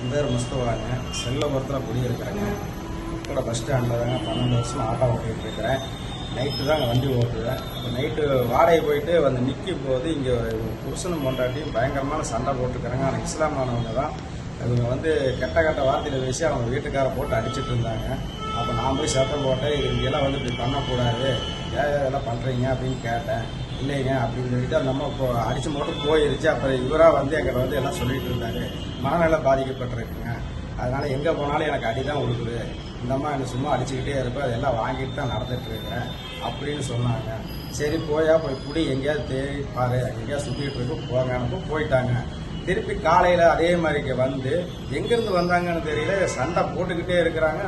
என் பேர் முஸ்தவாங்க. செல்லபுரத்தில் குடியிருக்கிறேங்க. கூட பஸ் ஸ்டாண்டில் தாங்க 12 வருஷம் ஆட்டோ ஓட்டிகிட்டு இருக்கிறேன். நைட்டு தாங்க வண்டி ஓட்டுவேன். இப்போ நைட்டு வாடகை போயிட்டு வந்து நிற்கும் போது இங்கே புருஷனும் பொண்டாட்டியும் பயங்கரமான சண்டை போட்டுருக்குறாங்க. ஆனால் இஸ்லாமானவங்க தான். இவங்க கெட்ட கெட்ட வார்த்தையில் பேசி அவங்க வீட்டுக்கார போட்டு அடிச்சுட்டு இருந்தாங்க. அப்போ நான் போய் சத்தம் போட்டேன், இது இங்கெல்லாம் இப்படி பண்ணக்கூடாது, ஏன் இதெல்லாம் பண்ணுறீங்க அப்படின்னு கேட்டேன். இல்லைங்க அப்படின்னு சொல்லிட்டு அந்த அம்மா இப்போ அடித்து மட்டும் போயிருச்சு. அப்புறம் இவராக எங்கிட்ட எல்லாம் சொல்லிட்டு இருந்தாரு, மனநல பாதிக்கப்பட்டிருக்குங்க, அதனால் எங்கே போனாலும் எனக்கு அடி தான் கொடுக்குது, இந்த அம்மா என்னை சும்மா அடிச்சுக்கிட்டே இருப்பேன், அதெல்லாம் வாங்கிட்டு தான் நடந்துட்டு இருக்கிறேன் அப்படின்னு சொன்னாங்க. சரி போய் குடி எங்கேயாவது தேடி பாரு, எங்கேயாவது சுற்றிட்டு இருக்கு போங்கன்னு போயிட்டாங்க. திருப்பி காலையில் அதே மாதிரிக்கு எங்கேருந்து வந்தாங்கன்னு தெரியல, சண்டை போட்டுக்கிட்டே இருக்கிறாங்க.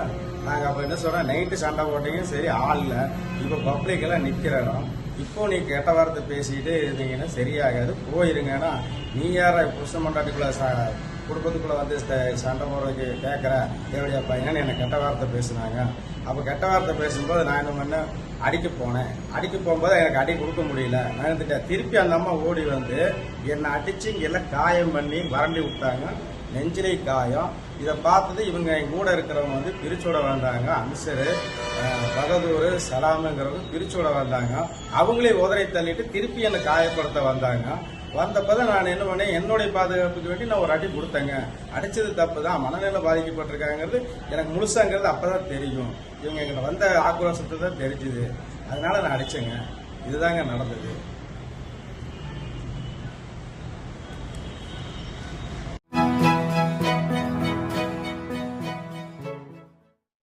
நாங்கள் அப்போ என்ன சொல்கிறோம், நைட்டு சண்டை போட்டீங்க, சரி ஆள் இல்லை, இப்போ பப்ளிக்கெல்லாம் நிற்கிறோம், இப்போ நீ கெட்ட வார்த்தை பேசிக்கிட்டே இருந்தீங்கன்னா சரியாகாது, போயிருங்கன்னா நீ யார புருஷ மண்டாட்டிக்குள்ள குடும்பத்துக்குள்ளே சண்டை போடுறதுக்கு கேட்குற தேவையா பையன்னு என்னை கெட்ட வார்த்தை பேசுனாங்க. அப்போ கெட்ட வார்த்தை பேசும்போது நான் என்ன பண்ணேன், அடிக்க போனேன். அடிக்க போகும்போது எனக்கு அடி கொடுக்க முடியல, நான் இருந்துட்டேன். திருப்பி அந்த அம்மா ஓடி என்னை அடித்து இங்கெல்லாம் காயம் பண்ணி வரண்டி விட்டாங்க, நெஞ்சிலை காயம். இதை பார்த்தது இவங்க என் கூட இருக்கிறவங்க பிரிச்சோட வந்தாங்க. அன்சரு, பகதூர், சலாமுங்கிறவங்க பிரிச்சோட வந்தாங்க. அவங்களே உதறி தள்ளிட்டு திருப்பி என்னை காயப்படுத்த வந்தாங்க. வந்தப்பதான் நான் என்ன பண்ணேன், என்னுடைய பாதுகாப்புக்கு வேண்டி நான் ஒரு அடி கொடுத்தேங்க. அடிச்சது தப்பு தான், மனநிலை பாதிக்கப்பட்டிருக்காங்கிறது எனக்கு முழுசாங்கிறது அப்பதான் தெரியும். இவங்க எங்கிட்ட வந்த ஆக்ரோஷத்தை தான் தெரிஞ்சுது, அதனால நான் அடிச்சேங்க. இதுதாங்க நடந்தது.